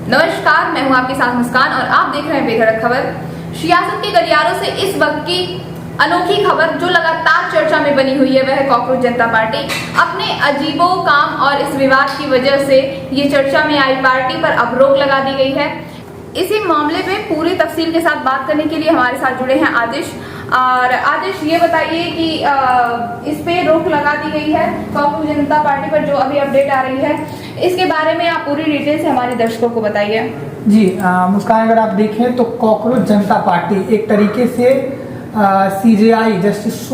नमस्कार, मैं हूं आपके साथ मुस्कान और आप देख रहे हैं बेधड़क खबर। सियासत के गलियारों से इस वक्त की अनोखी खबर जो लगातार चर्चा में बनी हुई है वह है कॉकरोच जनता पार्टी। अपने अजीबो काम और इस विवाद की वजह से ये चर्चा में आई पार्टी पर अब रोक लगा दी गई है। इसी मामले में पूरी तफसील के साथ बात करने के लिए हमारे साथ जुड़े हैं आतिश। और आतिश, ये बताइए कि इस पे रोक लगा दी गई है कॉकरोच जनता पार्टी पर, जो अभी अपडेट आ रही है, इसके बारे में आप पूरी डिटेल से हमारे दर्शकों को बताइए। जी मुस्कान, अगर आप देखें तो कॉकरोच जनता पार्टी एक तरीके से सीजेआई जस्टिस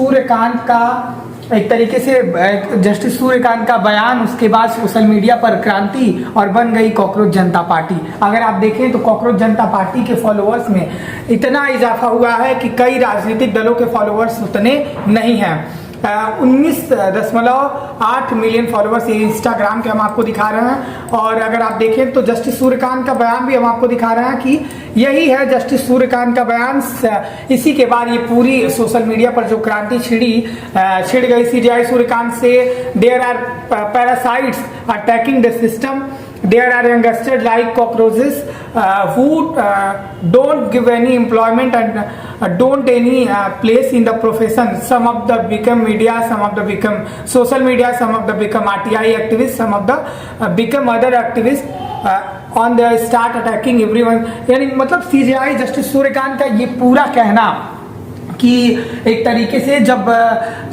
सूर्यकांत का बयान, उसके बाद सोशल मीडिया पर क्रांति और बन गई कॉकरोच जनता पार्टी। अगर आप देखें तो कॉकरोच जनता पार्टी के फॉलोअर्स में इतना इजाफा हुआ है कि कई राजनीतिक दलों के फॉलोअर्स उतने नहीं हैं। 19.8 मिलियन फॉलोअर्स ये इंस्टाग्राम के हम आपको दिखा रहे हैं। और अगर आप देखें तो जस्टिस सूर्यकांत का बयान भी हम आपको दिखा रहे हैं कि यही है जस्टिस सूर्यकांत का बयान। इसी के बाद ये पूरी सोशल मीडिया पर जो क्रांति छिड़ गई सीजेआई सूर्यकांत से। There are parasites attacking the system, there are youngsters like cockroaches who don't give any employment and don't any place in the profession. Some of the become media, some of the become social media, some of the become RTI activists, some of the become other activists on the start attacking everyone. यानी मतलब CJI justice Suryakant का ये पूरा कहना कि एक तरीके से जब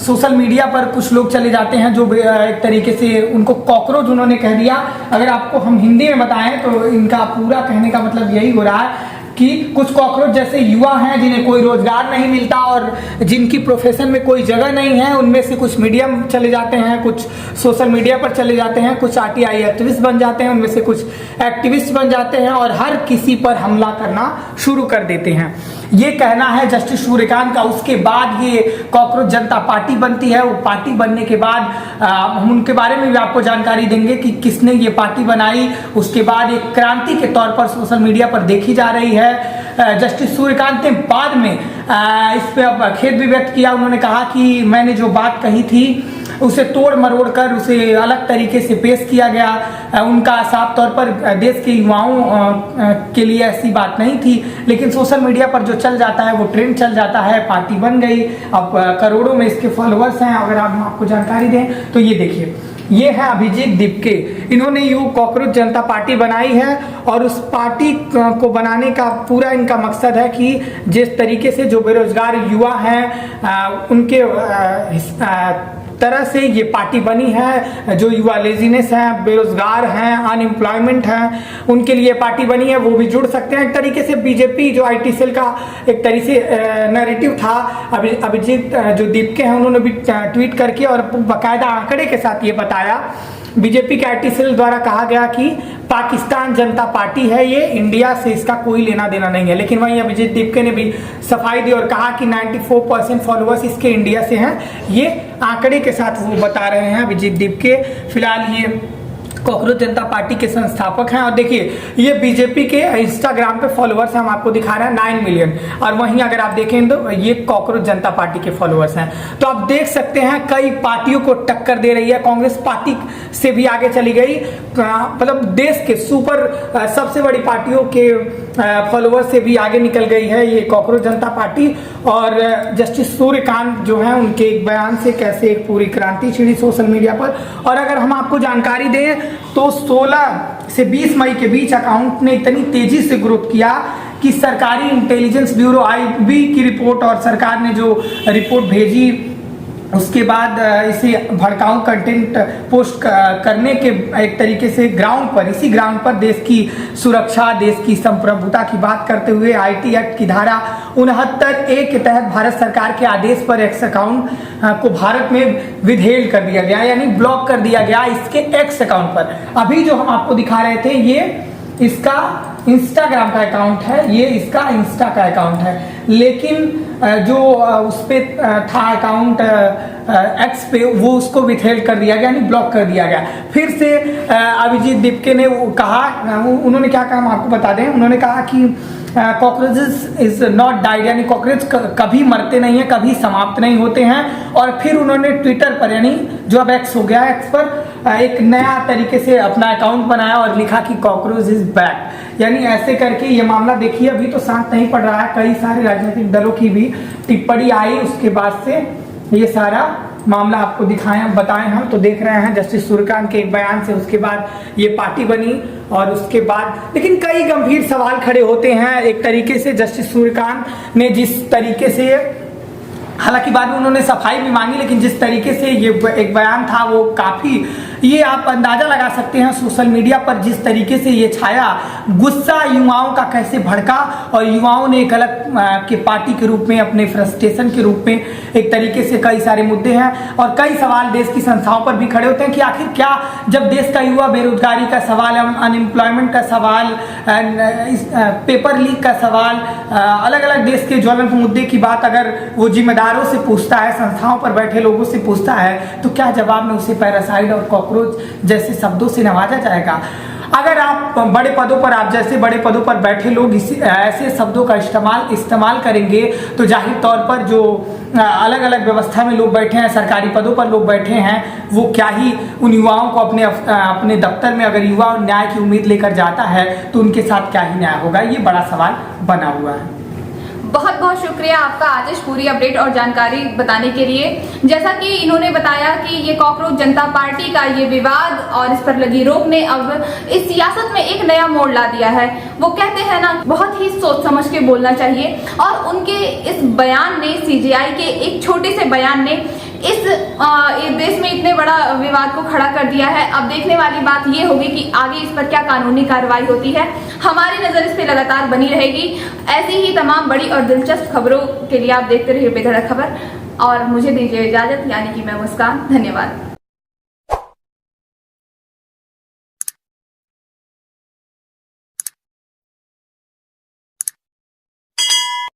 सोशल मीडिया पर कुछ लोग चले जाते हैं जो एक तरीके से उनको कॉकरोच उन्होंने कह दिया। अगर आपको हम हिंदी में बताएं तो इनका पूरा कहने का मतलब यही हो रहा है कि कुछ कॉकरोच जैसे युवा हैं जिन्हें कोई रोजगार नहीं मिलता और जिनकी प्रोफेशन में कोई जगह नहीं है, उनमें से कुछ मीडियम चले जाते हैं, कुछ सोशल मीडिया पर चले जाते हैं, कुछ आरटीआई एक्टिविस्ट बन जाते हैं, उनमें से कुछ एक्टिविस्ट बन जाते हैं और हर किसी पर हमला करना शुरू कर देते हैं। ये कहना है जस्टिस सूर्यकांत का। उसके बाद ये कॉकरोच जनता पार्टी बनती है। वो पार्टी बनने के बाद हम उनके बारे में भी आपको जानकारी देंगे कि किसने ये पार्टी बनाई। उसके बाद एक क्रांति के तौर पर सोशल मीडिया पर देखी जा रही है। जस्टिस सूर्यकांत ने बाद में इस पर खेद भी व्यक्त किया। उन्होंने कहा कि मैंने जो बात कही थी उसे तोड़ मरोड़ कर उसे अलग तरीके से पेश किया गया। उनका साफ तौर पर देश के युवाओं के लिए ऐसी बात नहीं थी, लेकिन सोशल मीडिया पर जो चल जाता है वो ट्रेंड चल जाता है। पार्टी बन गई, अब करोड़ों में इसके फॉलोअर्स हैं। अगर हम आपको जानकारी दें तो ये देखिए, ये है अभिजीत दीपके। इन्होंने यू कॉकरोच जनता पार्टी बनाई है और उस पार्टी को बनाने का पूरा इनका मकसद है कि जिस तरीके से जो बेरोजगार युवा हैं उनके तरह से ये पार्टी बनी है। जो युवा लेजीनेस हैं, बेरोजगार हैं, अनएम्प्लॉयमेंट हैं, उनके लिए पार्टी बनी है। वो भी जुड़ सकते हैं। एक तरीके से बीजेपी जो आईटी सेल का एक तरीके से नैरेटिव था। अभिजीत जो दीपके हैं उन्होंने भी ट्वीट करके और बाकायदा आंकड़े के साथ ये बताया। बीजेपी के आईटी सेल द्वारा कहा गया कि पाकिस्तान जनता पार्टी है ये, इंडिया से इसका कोई लेना देना नहीं है। लेकिन वहीं अभिजीत दीपके ने भी सफाई दी और कहा कि 94% फॉलोअर्स इसके इंडिया से हैं। ये आंकड़े के साथ वो बता रहे हैं अभिजीत दीपके। फिलहाल ये कॉकरोच जनता पार्टी के संस्थापक हैं। और देखिए, ये बीजेपी के इंस्टाग्राम पे फॉलोअर्स हम आपको दिखा रहे हैं 9 मिलियन। और वहीं अगर आप देखें तो ये कॉकरोच जनता पार्टी के फॉलोअर्स हैं। तो आप देख सकते हैं कई पार्टियों को टक्कर दे रही है। कांग्रेस पार्टी से भी आगे चली गई। मतलब देश के सुपर सबसे बड़ी पार्टियों के फॉलोअर्स से भी आगे निकल गई है ये कॉकरोच जनता पार्टी। और जस्टिस सूर्यकांत जो है उनके एक बयान से कैसे एक पूरी क्रांति छिड़ी सोशल मीडिया पर। और अगर हम आपको जानकारी दें तो 16 से 20 मई के बीच अकाउंट ने इतनी तेजी से ग्रोथ किया कि सरकारी इंटेलिजेंस ब्यूरो आईबी की रिपोर्ट और सरकार ने जो रिपोर्ट भेजी उसके बाद इसे भड़काऊ कंटेंट पोस्ट करने के एक तरीके से इसी ग्राउंड पर देश की सुरक्षा, देश की संप्रभुता की बात करते हुए आईटी एक्ट की धारा 69(a) के तहत भारत सरकार के आदेश पर एक्स अकाउंट को भारत में विदहेल्ड कर दिया गया, यानी ब्लॉक कर दिया गया इसके एक्स अकाउंट पर। अभी जो हम आपको दिखा रहे थे ये इसका इंस्टाग्राम का अकाउंट है, ये इसका इंस्टा का अकाउंट है। लेकिन जो उस पर था अकाउंट एक्स पे, वो उसको विथहेल्ड कर दिया गया, यानी ब्लॉक कर दिया गया। फिर से अभिजीत दीपके ने कहा, उन्होंने क्या कहा हम आपको बता दें। उन्होंने कहा कि कॉकरोचेस इज नॉट डाइड, यानी कॉकरोच कभी मरते नहीं है, कभी समाप्त नहीं होते हैं। और फिर उन्होंने ट्विटर पर, यानी जो अब एक्स हो गया, एक्स पर एक नया तरीके से अपना अकाउंट बनाया और लिखा कि कॉकरोच इज बैक, यानी ऐसे करके ये मामला देखिए अभी तो शांत नहीं पड़ रहा है। कई सारे राजनीतिक दलों की भी टिप्पणी आई, उसके बाद से ये सारा मामला आपको दिखाएं बताएं हम। तो देख रहे हैं जस्टिस सूर्यकांत के एक बयान से उसके बाद ये पार्टी बनी और उसके बाद, लेकिन कई गंभीर सवाल खड़े होते हैं। एक तरीके से जस्टिस सूर्यकांत ने जिस तरीके से, हालांकि बाद में उन्होंने सफाई भी मांगी, लेकिन जिस तरीके से ये एक बयान था वो काफी, ये आप अंदाजा लगा सकते हैं सोशल मीडिया पर जिस तरीके से ये छाया, गुस्सा युवाओं का कैसे भड़का और युवाओं ने एक अलग के पार्टी के रूप में, अपने फ्रस्ट्रेशन के रूप में एक तरीके से कई सारे मुद्दे हैं और कई सवाल देश की संस्थाओं पर भी खड़े होते हैं कि आखिर क्या, जब देश का युवा बेरोजगारी का सवाल, अनएम्प्लॉयमेंट का सवाल, पेपर लीक का सवाल, अलग अलग देश के ज्वलंत मुद्दे की बात अगर वो जिम्मेदारों से पूछता है, संस्थाओं पर बैठे लोगों से पूछता है, तो क्या जवाब में उसे पैरासाइड और कॉकरोच जैसे शब्दों से नवाजा जाएगा? अगर आप बड़े पदों पर, आप जैसे बड़े पदों पर बैठे लोग ऐसे शब्दों का इस्तेमाल करेंगे तो जाहिर तौर पर जो अलग अलग व्यवस्था में लोग बैठे हैं, सरकारी पदों पर लोग बैठे हैं, वो क्या ही उन युवाओं को अपने दफ्तर में अगर युवा न्याय की उम्मीद लेकर जाता है तो उनके साथ क्या ही न्याय होगा? ये बड़ा सवाल बना हुआ है। बहुत बहुत शुक्रिया आपका आतिश, पूरी अपडेट और जानकारी बताने के लिए। जैसा कि इन्होंने बताया कि ये कॉकरोच जनता पार्टी का ये विवाद और इस पर लगी रोक ने अब इस सियासत में एक नया मोड़ ला दिया है। वो कहते हैं ना, बहुत ही सोच समझ के बोलना चाहिए और उनके इस बयान ने, सीजेआई के एक छोटे से बयान ने इस देश में इतने बड़ा विवाद को खड़ा कर दिया है। अब देखने वाली बात ये होगी कि आगे इस पर क्या कानूनी कार्रवाई होती है। हमारी नजर इस पर लगातार बनी रहेगी। ऐसी ही तमाम बड़ी और दिलचस्प खबरों के लिए आप देखते रहिए बेधड़क खबर और मुझे दीजिए इजाजत, यानी कि मैं मुस्कान। धन्यवाद।